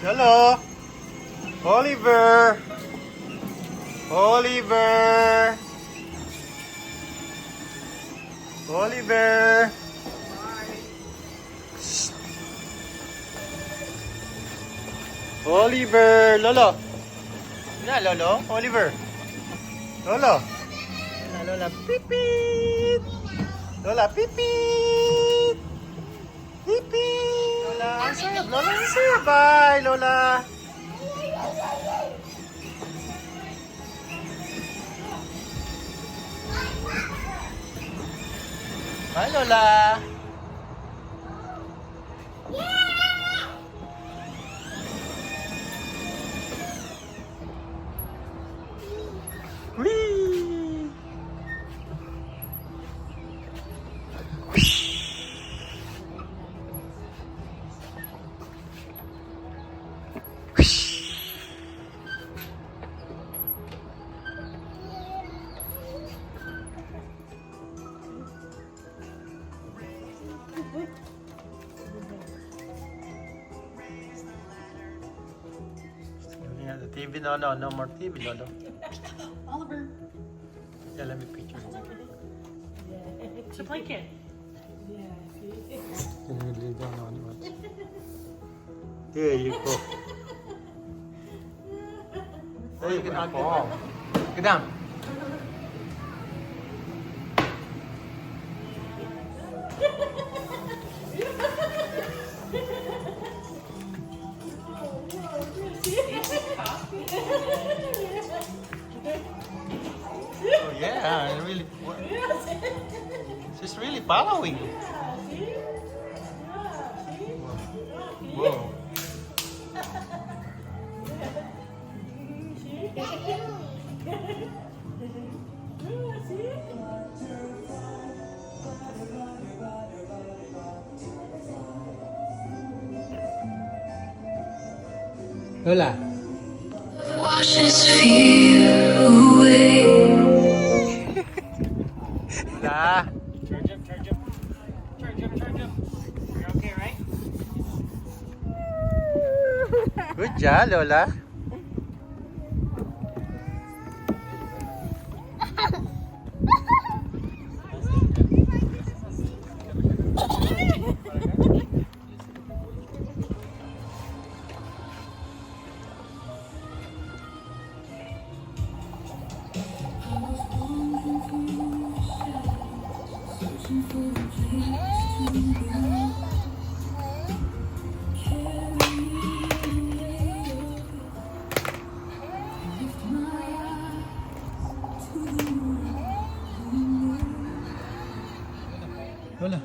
Hello. Oliver. Oliver. Oliver. Oliver. Lolo. Na, Lolo. Oliver. Lolo. Na, Lola. Pipit. Lola, pipit. Pipit. Lola, answer. Lola, answer. Bye, Lola. Bye, Lola. Whee! Yeah, the TV, no more TV, Lolo. Oliver. Yeah, let me picture. It's a blanket. Yeah, see? Can you lay down on it? There you go. There you can fall. Get down. Oh yeah, I really. She's really following. Whoa. Lola. Wash his fear away. Lola. Charge up, charge up. Charge up, charge up. You're okay, right? Good job, Lola. Lola.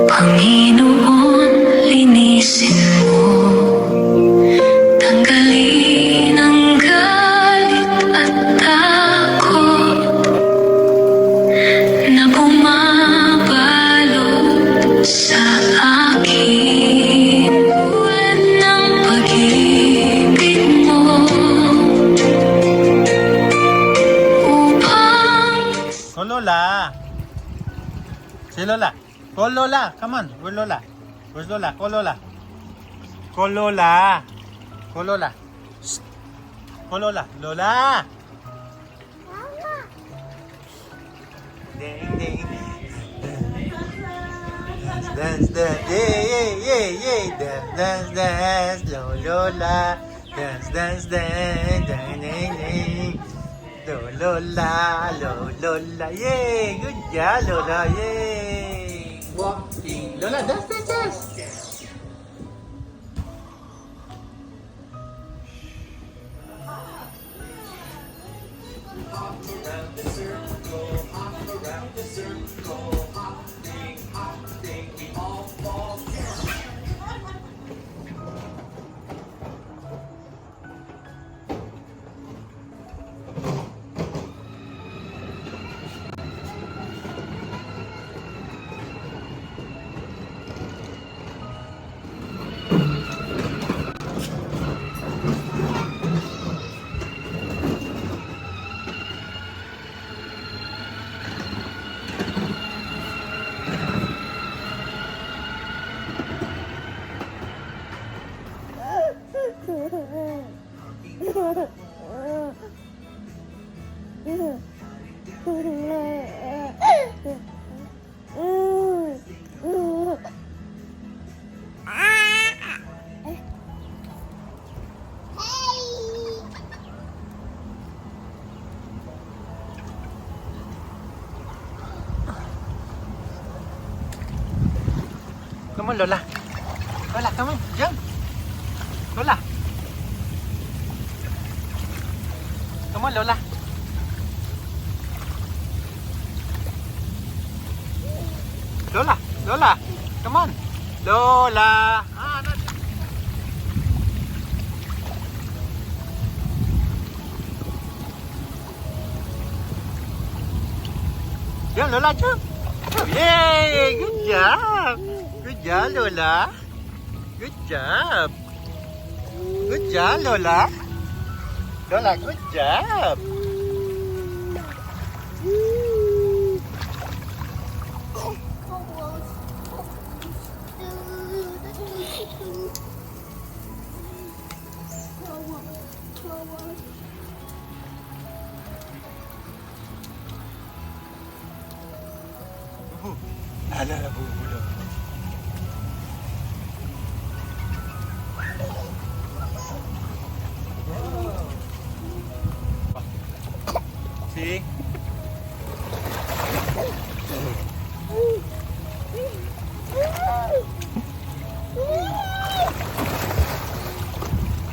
Panginoon, linisin mo. Tanggalin ang galit at takot na bumabalot sa akin. Buwan ng pag-ibig mo upang Call Lola. Si Lola. Call Lola. Come on. Where's Lola? Where's Lola? Call Lola. Call Lola. Call Lola. Shh. Call Lola. Lola. Ding, ding. Dance, dance. Yay, yay, yay, yay. Dance, dance, dance. Lola. Dance, dance, dance. Ding, ding, ding. Lola, Lola, yay! Good job, Lola, yay! Walking, Lola, dance. Come on, Lola. Lola, come on. Jump. Lola. Come on, Lola. Lola, Lola. Come on. Lola. Ah, no. Jump, Lola, jump. Yay! Good job. Good job, Lola. Good job. Good job, Lola. Lola, good job. Ala, nabubulong. See?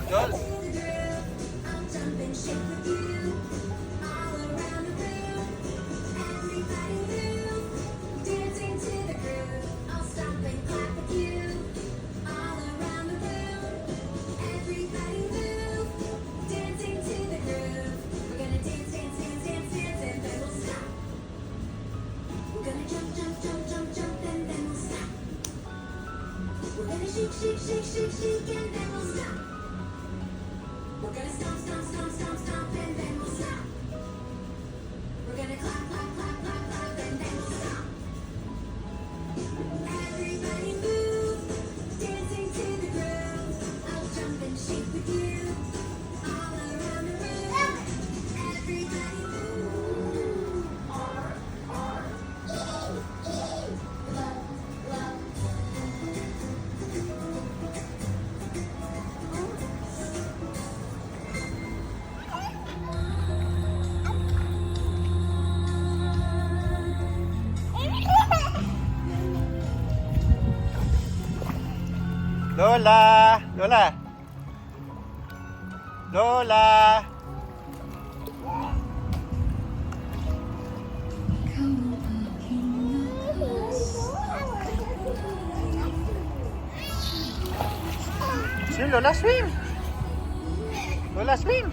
Joel. Shake, shake, shake, shake, shake, and then we'll stop. We're gonna stomp, stomp, stomp, stomp, stomp, and then we'll stop. We're gonna clap, clap, clap, clap, clap, and then we'll stop. Everybody move, dancing to the groove. I'll jump and shake with you, all around the room. Everybody move. Love, love. Lola. Lola. Lola. Swim, Lola, swim. Lola, swim.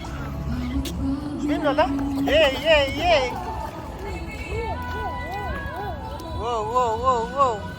Swim, Lola. Yay, yay, yay. Whoa, whoa, whoa, whoa.